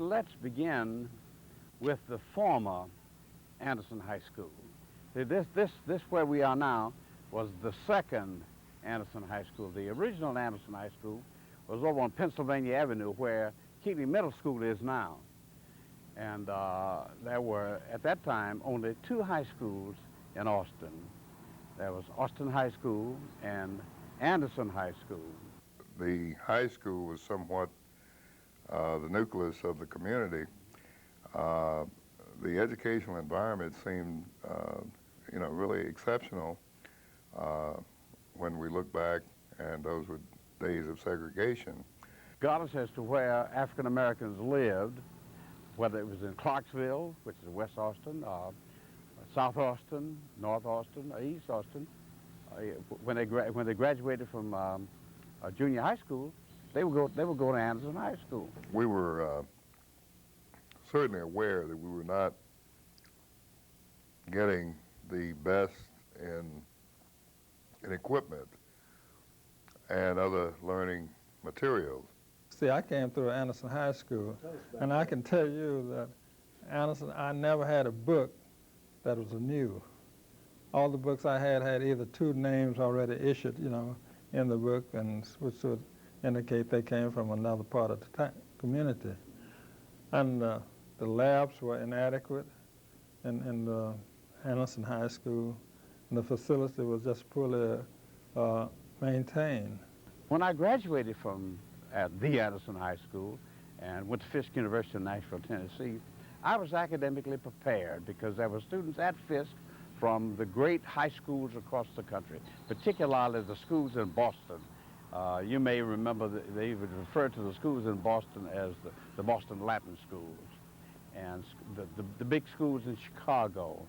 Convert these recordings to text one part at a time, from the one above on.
let's begin with the former Anderson High School. This where we are now was the second Anderson High School. The original Anderson High School was over on Pennsylvania Avenue where Keighley Middle School is now. And there were, at that time, only two high schools in Austin. There was Austin High School and Anderson High School. The high school was somewhat the nucleus of the community. The educational environment seemed, really exceptional when we look back, and those were days of segregation. Regardless as to where African Americans lived, whether it was in Clarksville, which is West Austin, South Austin, North Austin, or East Austin, when they graduated from junior high school, they would go to Anderson High School. We were certainly aware that we were not getting the best in equipment and other learning materials. See, I came through Anderson High School, and I can tell you that Anderson, I never had a book that was new. All the books I had either two names already issued, in the book, and which would indicate they came from another part of the community. And the labs were inadequate in the Anderson High School, and the facility was just poorly maintained. When I graduated from the Anderson High School and went to Fisk University in Nashville, Tennessee, I was academically prepared because there were students at Fisk from the great high schools across the country, particularly the schools in Boston. You may remember that they would refer to the schools in Boston as the Boston Latin schools, and the big schools in Chicago,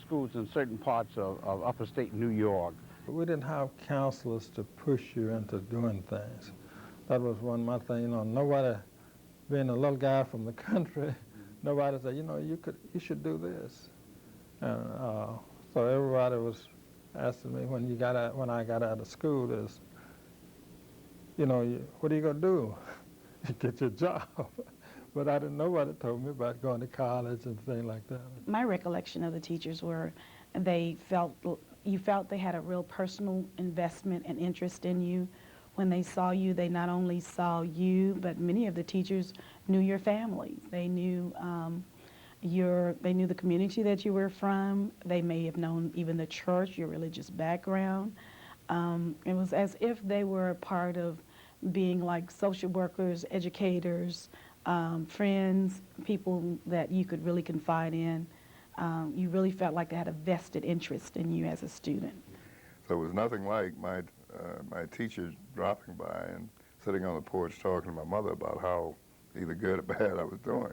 schools in certain parts of upstate New York. We didn't have counselors to push you into doing things. That was one of my things, nobody, being a little guy from the country, nobody said, you should do this. And so everybody was asking me when I got out of school is, what are you going to do? You get your job. But nobody told me about going to college and things like that. My recollection of the teachers were you felt they had a real personal investment and interest in you. When they saw you, they not only saw you, but many of the teachers knew your family. They knew they knew the community that you were from. They may have known even the church, your religious background. It was as if they were a part of being like social workers, educators, friends, people that you could really confide in. You really felt like they had a vested interest in you as a student. So it was nothing like my teacher dropping by and sitting on the porch talking to my mother about how either good or bad I was doing.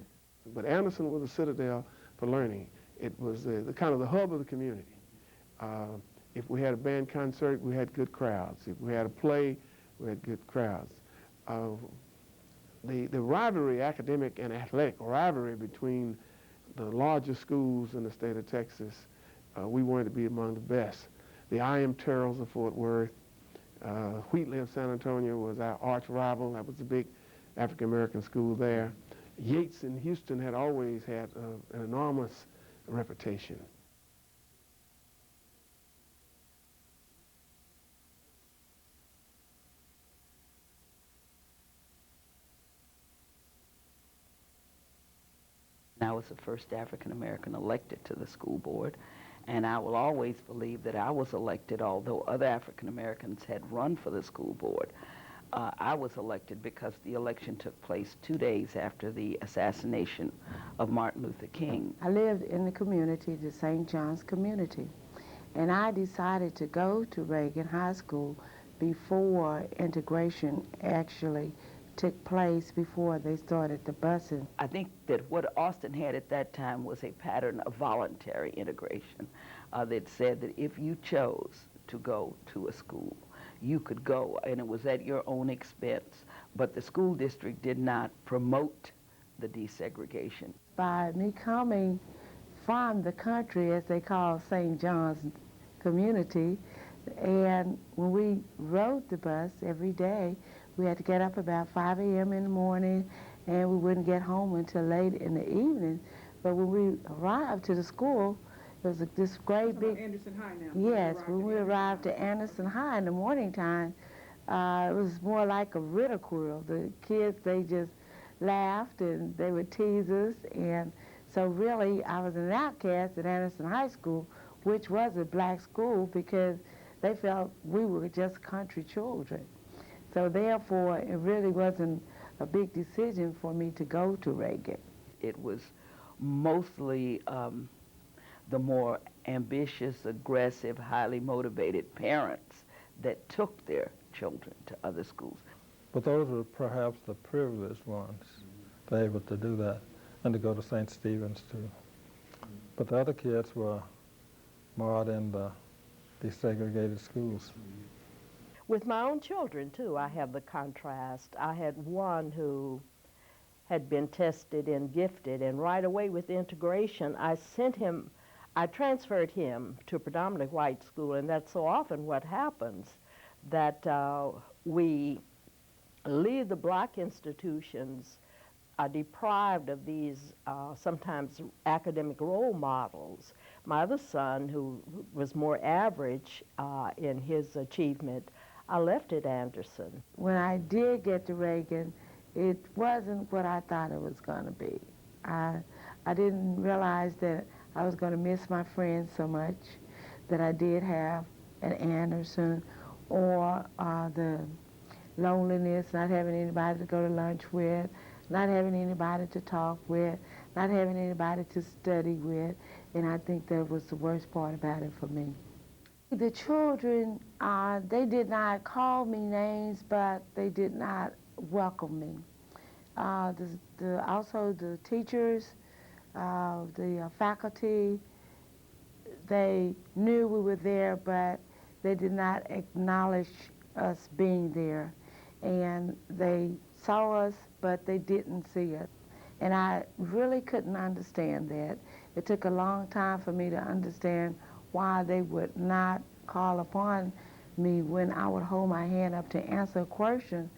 But Anderson was a citadel for learning. It was the kind of the hub of the community. If we had a band concert, we had good crowds. If we had a play, we had good crowds. The rivalry, academic and athletic rivalry between the largest schools in the state of Texas, we wanted to be among the best. The I.M. Terrells of Fort Worth, Wheatley of San Antonio was our arch rival. That was the big African-American school there. Yates in Houston had always had an enormous reputation. I was the first African-American elected to the school board, and I will always believe that I was elected, although other African-Americans had run for the school board. I was elected because the election took place 2 days after the assassination of Martin Luther King. I lived in the community, the St. John's community, and I decided to go to Reagan High School before integration actually took place, before they started the busing. I think that what Austin had at that time was a pattern of voluntary integration that said that if you chose to go to a school, you could go, and it was at your own expense. But the school district did not promote the desegregation. By me coming from the country, as they call St. John's community, and when we rode the bus every day, we had to get up about 5 a.m. in the morning and we wouldn't get home until late in the evening. But when we arrived to the school, it was this great big... Anderson High now. Yes, when we arrived to Anderson High in the morning time, it was more like a ridicule. The kids, they just laughed and they would tease us. And so really, I was an outcast at Anderson High School, which was a black school, because they felt we were just country children. So therefore, it really wasn't a big decision for me to go to Reagan. It was mostly the more ambitious, aggressive, highly motivated parents that took their children to other schools. But those were perhaps the privileged ones, they're able to do that, and to go to St. Stephen's too. But the other kids were more out in the desegregated schools. With my own children, too, I have the contrast. I had one who had been tested and gifted, and right away with integration, I transferred him to a predominantly white school, and that's so often what happens, that we leave the black institutions deprived of these sometimes academic role models. My other son, who was more average in his achievement, I left at Anderson. When I did get to Reagan, it wasn't what I thought it was going to be. I didn't realize that I was going to miss my friends so much that I did have at Anderson, or the loneliness, not having anybody to go to lunch with, not having anybody to talk with, not having anybody to study with, and I think that was the worst part about it for me. The children, they did not call me names, but they did not welcome me. Also the teachers, the faculty, they knew we were there, but they did not acknowledge us being there. And they saw us, but they didn't see us. And I really couldn't understand that. It took a long time for me to understand why they would not call upon me when I would hold my hand up to answer a question,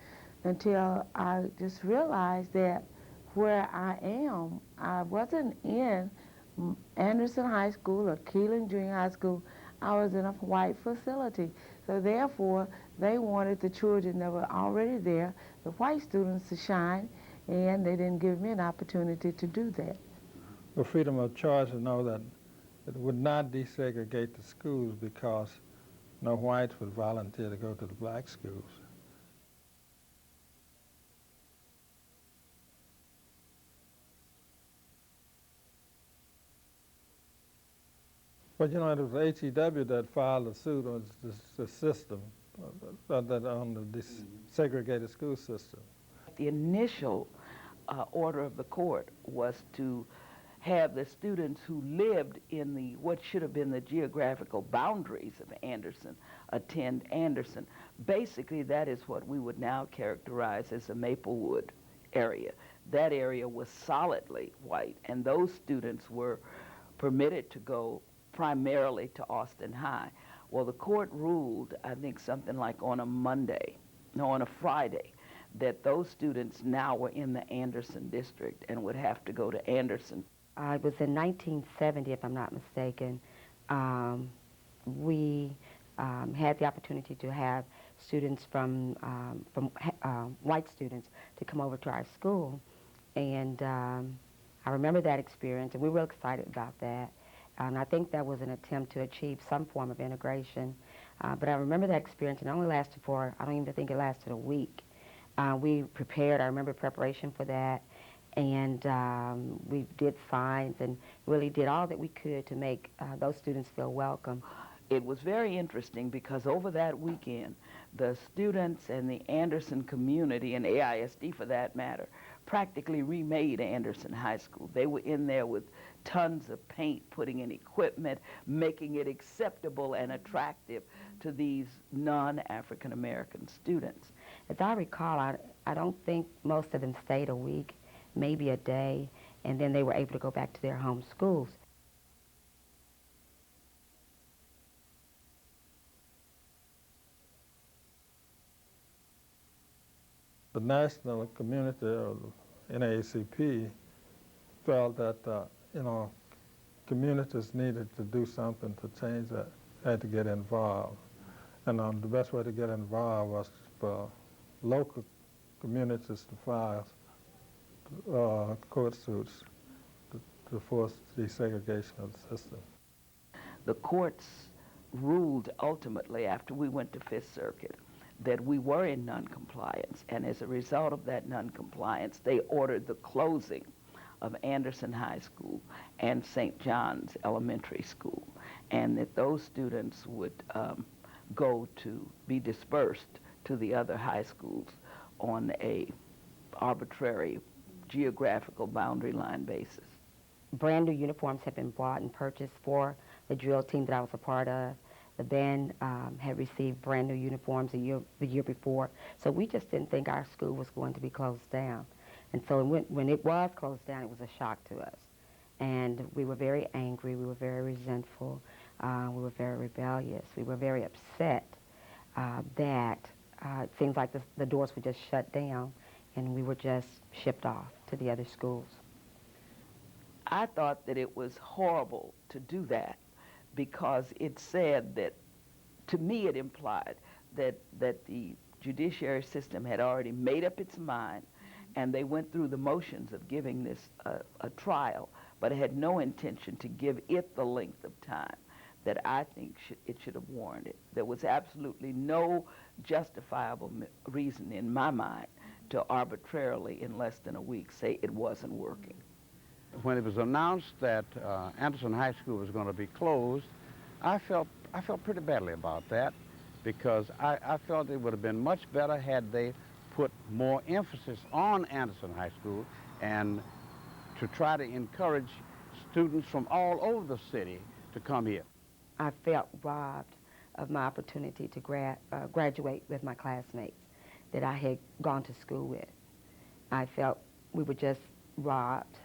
until I just realized that where I am, I wasn't in Anderson High School or Keelan Junior High School. I was in a white facility. So therefore, they wanted the children that were already there, the white students, to shine, and they didn't give me an opportunity to do that. The freedom of choice to know that it would not desegregate the schools because no whites would volunteer to go to the black schools. But you know, it was HEW that filed a suit on the system, on the desegregated school system. The initial order of the court was to have the students who lived in the what should have been the geographical boundaries of Anderson attend Anderson. Basically, that is what we would now characterize as the Maplewood area. That area was solidly white, and those students were permitted to go primarily to Austin High. Well, the court ruled, I think something like on a Friday, that those students now were in the Anderson district and would have to go to Anderson. It was in 1970, if I'm not mistaken. We had the opportunity to have students from white students to come over to our school. And I remember that experience, and we were excited about that. And I think that was an attempt to achieve some form of integration. But I remember that experience, and it only lasted for, I don't even think it lasted a week. We prepared, I remember preparation for that, and we did signs and really did all that we could to make those students feel welcome. It was very interesting because over that weekend, the students and the Anderson community, and AISD for that matter, practically remade Anderson High School. They were in there with tons of paint, putting in equipment, making it acceptable and attractive to these non-African American students. As I recall, I don't think most of them stayed a week, maybe a day, and then they were able to go back to their home schools. The national community NAACP felt that, you know, communities needed to do something to change that, had to get involved. And the best way to get involved was for local communities to file court suits to force desegregation of the system. The courts ruled ultimately after we went to Fifth Circuit that we were in noncompliance, and as a result of that noncompliance, they ordered the closing of Anderson High School and St. John's Elementary School, and that those students would go to be dispersed to the other high schools on a arbitrary geographical boundary line basis. Brand new uniforms had been bought and purchased for the drill team that I was a part of. The band had received brand new uniforms the year before, so we just didn't think our school was going to be closed down. And so when it was closed down, it was a shock to us. And we were very angry, we were very resentful, we were very rebellious, we were very upset that it seems like the doors were just shut down and we were just shipped off to the other schools. I thought that it was horrible to do that because it said that, to me it implied that the judiciary system had already made up its mind and they went through the motions of giving this a trial, but had no intention to give it the length of time that I think it should have warranted. There was absolutely no justifiable reason in my mind to arbitrarily, in less than a week, say it wasn't working. When it was announced that Anderson High School was going to be closed, I felt pretty badly about that because I felt it would have been much better had they put more emphasis on Anderson High School and to try to encourage students from all over the city to come here. I felt robbed of my opportunity to graduate with my classmates that I had gone to school with. I felt we were just robbed.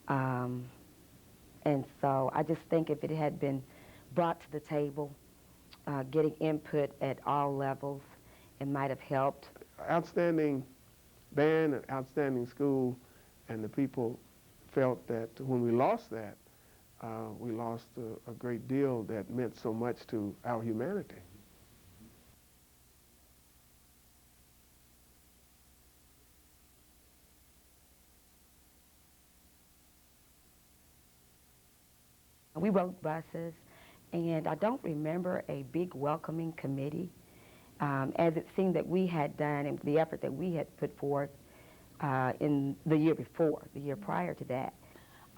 And so I just think if it had been brought to the table, getting input at all levels, it might have helped. Outstanding band, an outstanding school, and the people felt that when we lost that, we lost a great deal that meant so much to our humanity. We rode buses, and I don't remember a big welcoming committee, as it seemed that we had done and the effort that we had put forth in the year before, the year prior to that.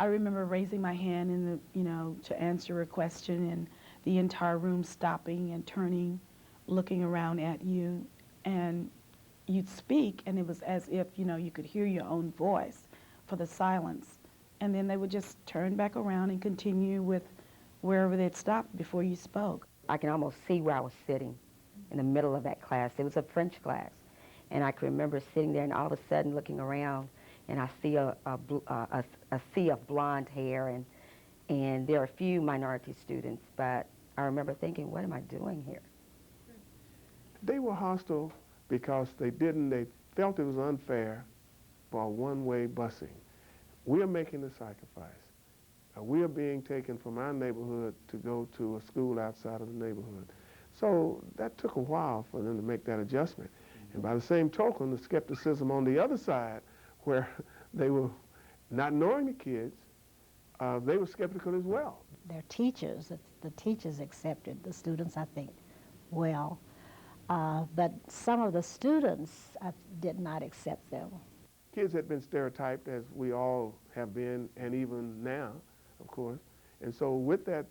I remember raising my hand in the, to answer a question, and the entire room stopping and turning, looking around at you, and you'd speak, and it was as if, you could hear your own voice for the silence. And then they would just turn back around and continue with wherever they'd stopped before you spoke. I can almost see where I was sitting in the middle of that class. It was a French class. And I can remember sitting there and all of a sudden looking around, and I see a sea of blonde hair, and there are a few minority students, but I remember thinking, what am I doing here? They were hostile because they felt it was unfair for one-way busing. We are making a sacrifice. We are being taken from our neighborhood to go to a school outside of the neighborhood. So that took a while for them to make that adjustment. And by the same token, the skepticism on the other side, where they were not knowing the kids, they were skeptical as well. Their teachers, the teachers accepted the students, I think, well. But some of the students did not accept them. Kids had been stereotyped, as we all have been, and even now, of course. And so with that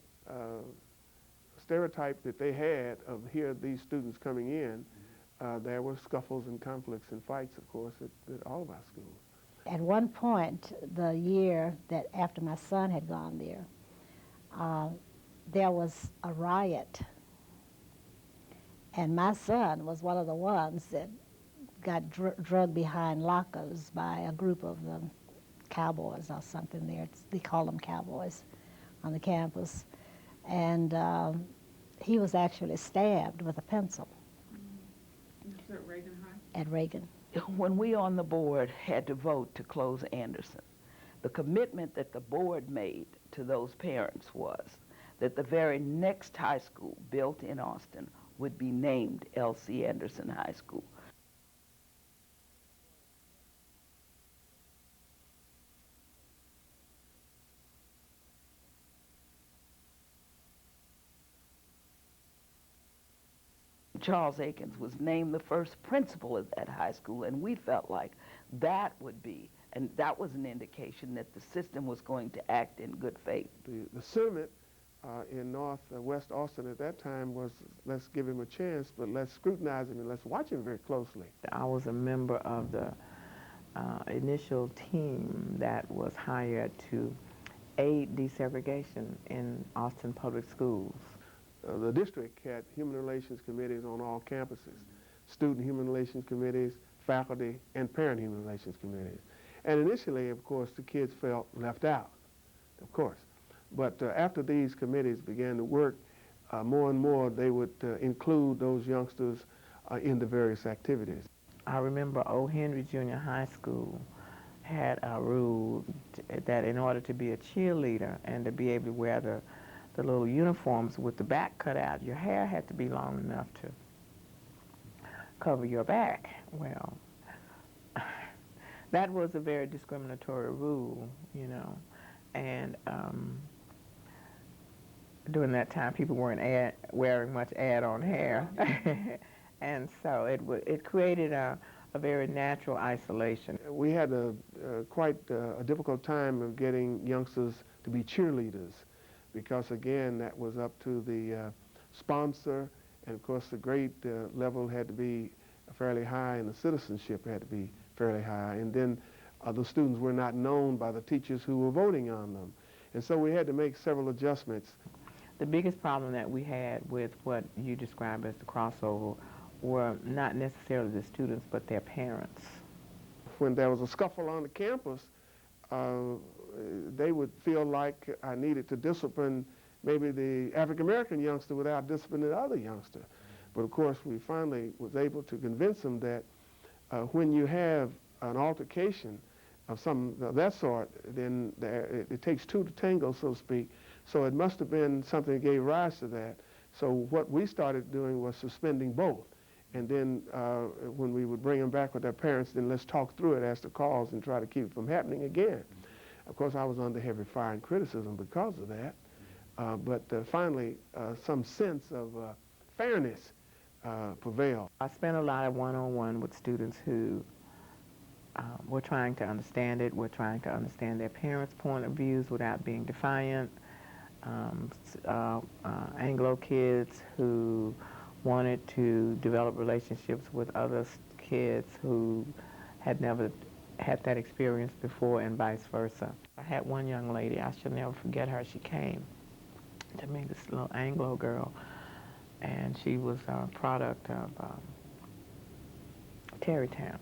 stereotype that they had of these students coming in, there were scuffles and conflicts and fights, of course, at all of our schools. At one point, the year that after my son had gone there was a riot. And my son was one of the ones that got drugged behind lockers by a group of the cowboys or something there. They call them cowboys on the campus. And he was actually stabbed with a pencil. At Reagan High? At Reagan. when we on the board had to vote to close Anderson, the commitment that the board made to those parents was that the very next high school built in Austin would be named L.C. Anderson High School. Charles Akins was named the first principal of that high school, and we felt like that would be, and that was an indication that the system was going to act in good faith. The sentiment in Northwest Austin at that time was, let's give him a chance, but let's scrutinize him and let's watch him very closely. I was a member of the initial team that was hired to aid desegregation in Austin public schools. The district had human relations committees on all campuses, student human relations committees, faculty, and parent human relations committees. And initially, of course, the kids felt left out, of course. But after these committees began to work, more and more they would include those youngsters in the various activities. I remember O. Henry Junior High School had a rule that in order to be a cheerleader and to be able to wear the little uniforms with the back cut out, your hair had to be long enough to cover your back. Well, that was a very discriminatory rule, you know, and during that time people weren't wearing much add-on hair. And so it created a very natural isolation. We had quite a difficult time of getting youngsters to be cheerleaders, because again, that was up to the sponsor, and of course the grade level had to be fairly high, and the citizenship had to be fairly high, and then the students were not known by the teachers who were voting on them. And so we had to make several adjustments. The biggest problem that we had with what you describe as the crossover were not necessarily the students, but their parents. When there was a scuffle on the campus, they would feel like I needed to discipline maybe the African-American youngster without disciplining the other youngster. But of course, we finally was able to convince them that when you have an altercation of that sort, then it takes two to tango, so to speak. So it must have been something that gave rise to that. So what we started doing was suspending both. And then when we would bring them back with their parents, then let's talk through it as the cause and try to keep it from happening again. Of course, I was under heavy fire and criticism because of that. But finally, some sense of fairness prevailed. I spent a lot of one-on-one with students who were trying to understand it, were trying to understand their parents' point of views without being defiant. Anglo kids who wanted to develop relationships with other kids who had never had that experience before, and vice versa. I had one young lady, I shall never forget her. She came to me, this little Anglo girl, and she was a product of Terrytown.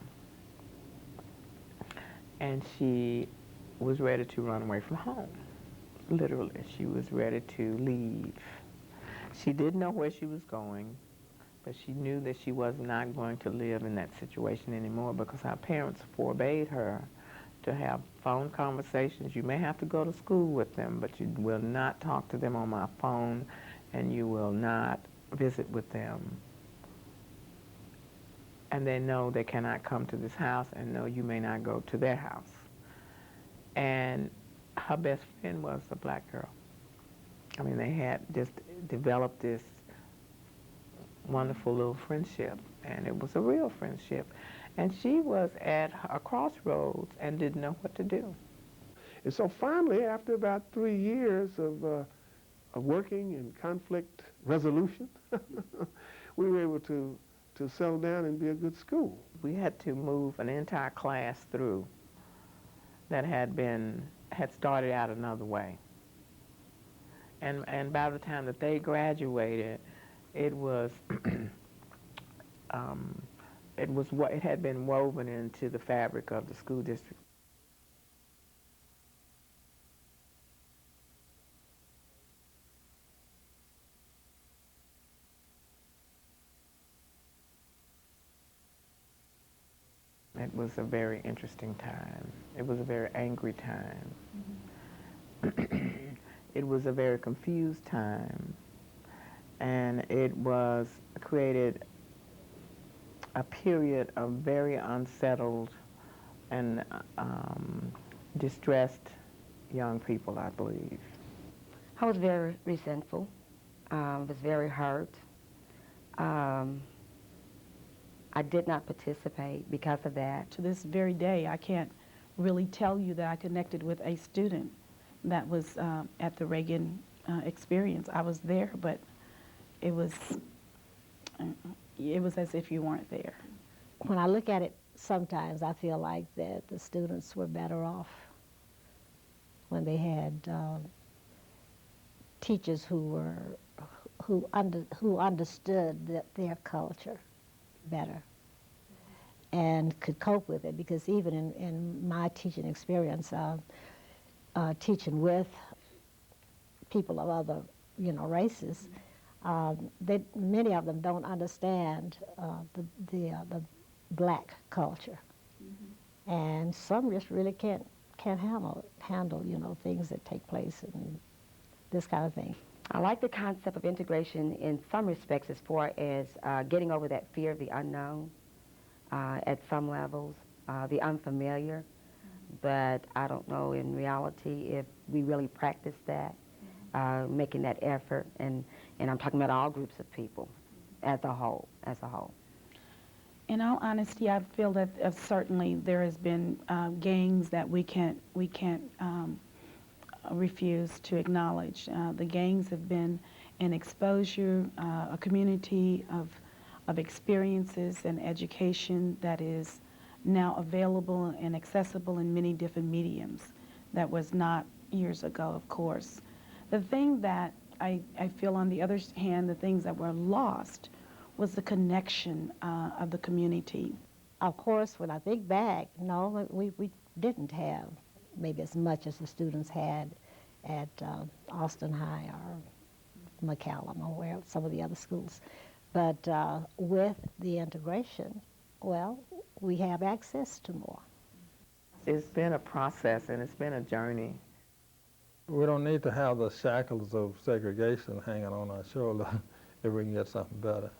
And she was ready to run away from home. Literally, she was ready to leave. She didn't know where she was going, but she knew that she was not going to live in that situation anymore because her parents forbade her to have phone conversations. You may have to go to school with them, but you will not talk to them on my phone, and you will not visit with them. And they know they cannot come to this house, and know you may not go to their house. And her best friend was a black girl. I mean, they had just developed this wonderful little friendship, and it was a real friendship. And she was at a crossroads and didn't know what to do. And so finally, after about 3 years of working in conflict resolution, we were able to settle down and be a good school. We had to move an entire class through that had started out another way. And by the time that they graduated, it was it had been woven into the fabric of the school district. It was a very interesting time. It was a very angry time. It was a very confused time. And it was created a period of very unsettled and distressed young people, I believe. I was very resentful, was very hurt. I did not participate because of that. To this very day, I can't really tell you that I connected with a student that was at the Reagan experience. I was there, but it was as if you weren't there. When I look at it, sometimes I feel like that the students were better off when they had teachers who understood their culture better and could cope with it, because even in my teaching experience, teaching with people of other, races, many of them don't understand the black culture, and some just really can't handle things that take place and this kind of thing. I like the concept of integration in some respects as far as getting over that fear of the unknown at some levels, the unfamiliar, but I don't know in reality if we really practice that, making that effort, and I'm talking about all groups of people as a whole. In all honesty, I feel that certainly there has been gangs that we can't refuse to acknowledge. The gangs have been an exposure, a community of experiences and education that is now available and accessible in many different mediums. That was not years ago, of course. The thing that I feel, on the other hand, the things that were lost was the connection of the community. Of course, when I think back, no, we didn't have maybe as much as the students had at Austin High or McCallum or where some of the other schools. But with the integration, well, we have access to more. It's been a process and it's been a journey. We don't need to have the shackles of segregation hanging on our shoulder if we can get something better.